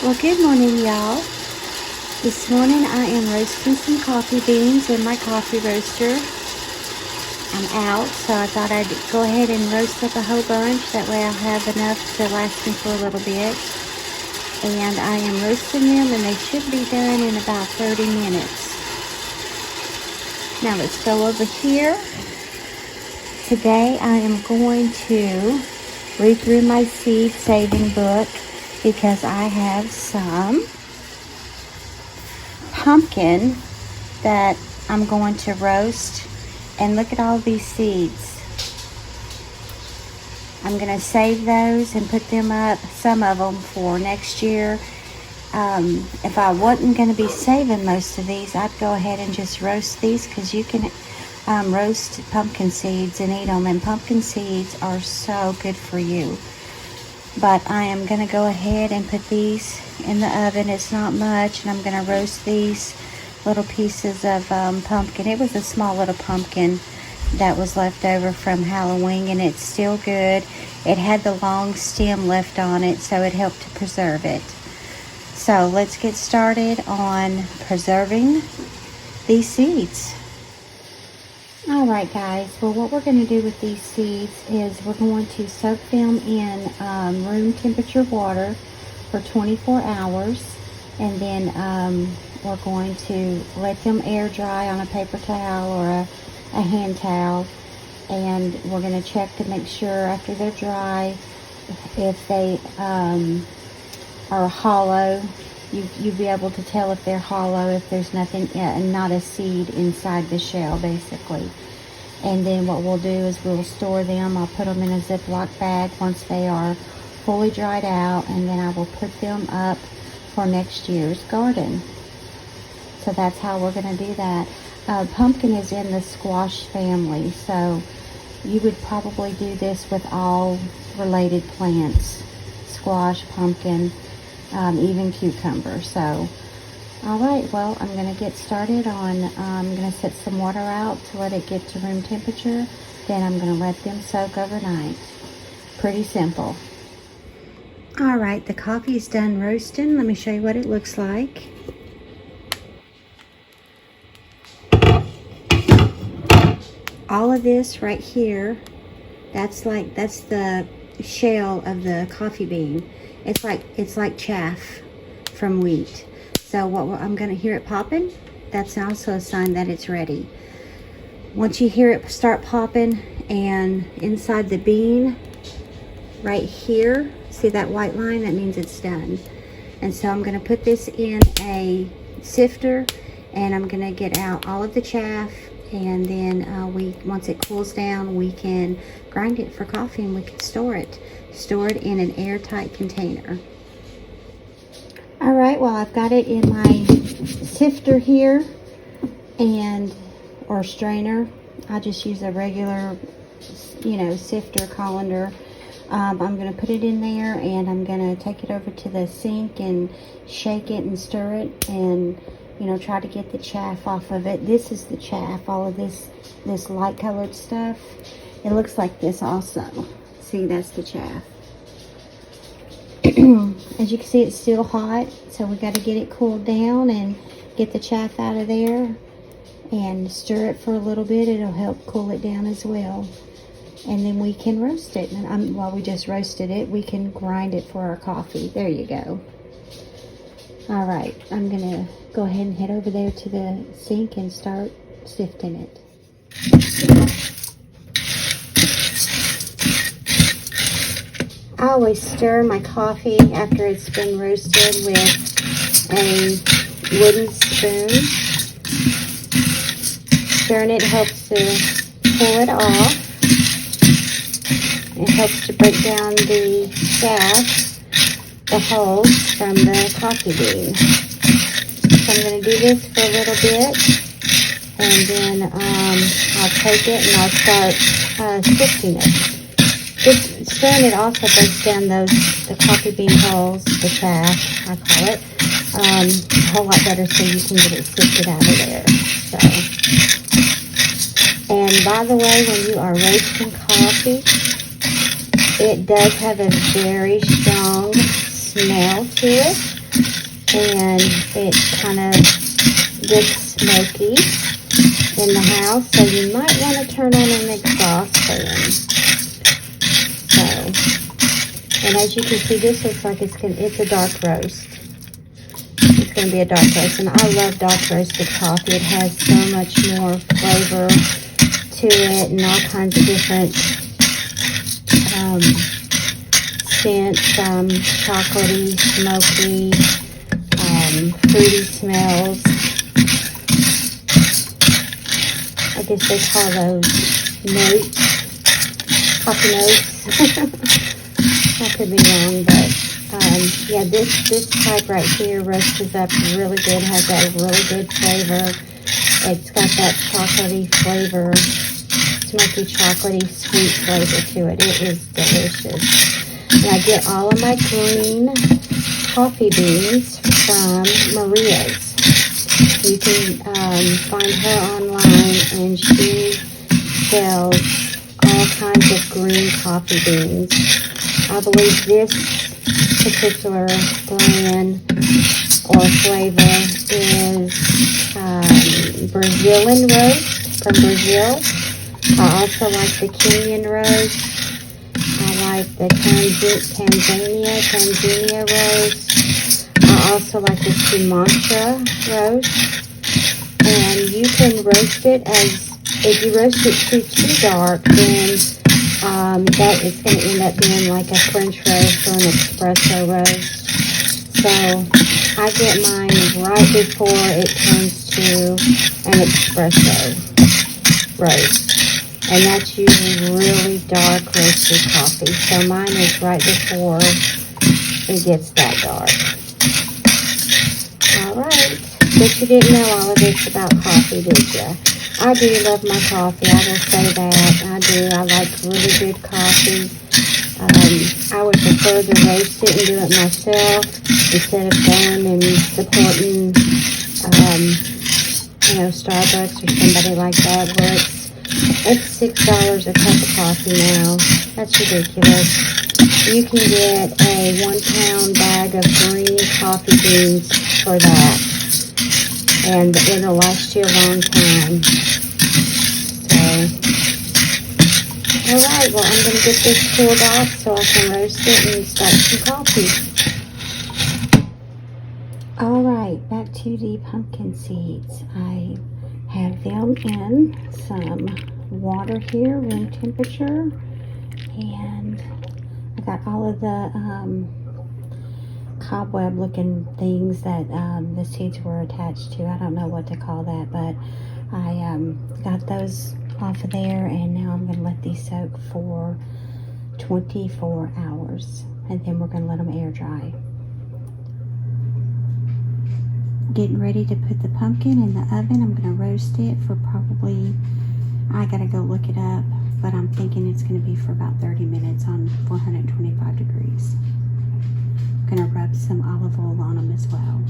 Well, good morning, y'all. This morning I am roasting some coffee beans in my coffee roaster. I'm out, so I thought I'd go ahead and roast up a whole bunch. That way I'll have enough to last me for a little bit. And I am roasting them, and they should be done in about 30 minutes. Now let's go over here. Today I am going to read through my seed saving book because I have some pumpkin that I'm going to roast. And look at all these seeds. I'm going to save those and put them up, some of them, for next year. If I wasn't going to be saving most of these, I'd go ahead and just roast these, because you can roast pumpkin seeds and eat them, and pumpkin seeds are so good for you. But I am going to go ahead and put these in the oven. It's not much, and I'm going to roast these little pieces of pumpkin. It was a small little pumpkin that was left over from Halloween, and it's still good. It had the long stem left on it, so it helped to preserve it. So let's get started on preserving these seeds. Alright guys, well, what we're going to do with these seeds is we're going to soak them in room temperature water for 24 hours, and then we're going to let them air dry on a paper towel or a hand towel, and we're going to check to make sure after they're dry if they are hollow. You'll be able to tell if they're hollow, if there's nothing, not a seed inside the shell, basically. And then what we'll do is we'll store them. I'll put them in a Ziploc bag once they are fully dried out, and then I will put them up for next year's garden. So that's how we're going to do that. Pumpkin is in the squash family, so you would probably do this with all related plants. Squash, pumpkin, even cucumber. So, alright, well, I'm going to get started on, I'm going to set some water out to let it get to room temperature. Then I'm going to let them soak overnight. Pretty simple. Alright, the coffee is done roasting. Let me show you what it looks like. All of this right here, that's the shell of the coffee bean. It's like chaff from wheat. So what I'm gonna hear it popping, that's also a sign that it's ready. Once you hear it start popping, and inside the bean right here, see that white line? That means it's done. And so I'm gonna put this in a sifter, and I'm gonna get out all of the chaff, and then once it cools down, we can grind it for coffee, and we can store it in an airtight container. Alright, well, I've got it in my sifter here, or strainer. I just use a regular, sifter, colander. I'm going to put it in there, and I'm going to take it over to the sink and shake it and stir it, and try to get the chaff off of it. This is the chaff, all of this light colored stuff. It looks like this also. See, that's the chaff. As you can see, it's still hot, so we got to get it cooled down and get the chaff out of there and stir it for a little bit. It'll help cool it down as well. And then we can roast it. And while we just roasted it, we can grind it for our coffee. There you go. Alright, I'm going to go ahead and head over there to the sink and start sifting it. I always stir my coffee after it's been roasted with a wooden spoon. Stirring it helps to pull it off. It helps to break down the chaff, the hulls from the coffee bean. So I'm going to do this for a little bit, and then I'll take it and I'll start sifting it. Stirring it also breaks down the coffee bean hulls, the chaff, I call it, a whole lot better, so you can get it sifted out of there. So, and by the way, when you are roasting coffee, it does have a very strong smell to it. and it kind of gets smoky in the house, so you might want to turn on an exhaust fan. So, and as you can see, this looks like it's a dark roast. It's going to be a dark roast, and I love dark roasted coffee. It has so much more flavor to it, and all kinds of different scents, chocolatey, smoky, fruity smells. I guess they call those notes, coffee notes. I could be wrong, but yeah, this type right here roasts up really good, has that really good flavor. It's got that chocolatey flavor, smoky chocolatey sweet flavor to it. It is delicious. And I get all of my green coffee beans from Maria's. You can find her online, and she sells all kinds of green coffee beans. I believe this particular brand or flavor is Brazilian roast from Brazil. I also like the Kenyan roast. I like the Tanzania roast. I also like the Sumatra roast. And you can roast it if you roast it too dark, then that is going to end up being like a French roast or an espresso roast. So I get mine right before it turns to an espresso roast. And that's usually really dark roasted coffee. So mine is right before it gets that dark. Alright. But you didn't know all of this about coffee, did you? I do love my coffee. I will say that. I do. I like really good coffee. I would prefer to roast it and do it myself instead of going and supporting, Starbucks or somebody like that, where it's $6 a cup of coffee now. That's ridiculous. You can get a 1 pound bag of green coffee beans for that, and it'll last you a long time. So, alright, well, I'm going to get this cooled off so I can roast it and start some coffee. Alright, back to the pumpkin seeds. I have them in some water here, room temperature, and I got all of the cobweb looking things that the seeds were attached to. I don't know what to call that, but I got those off of there, and now I'm going to let these soak for 24 hours, and then we're going to let them air dry. Getting ready to put the pumpkin in the oven. I'm going to roast it for probably, I got to go look it up, but I'm thinking it's going to be for about 30 minutes on 425 degrees. I'm going to rub some olive oil on them as well.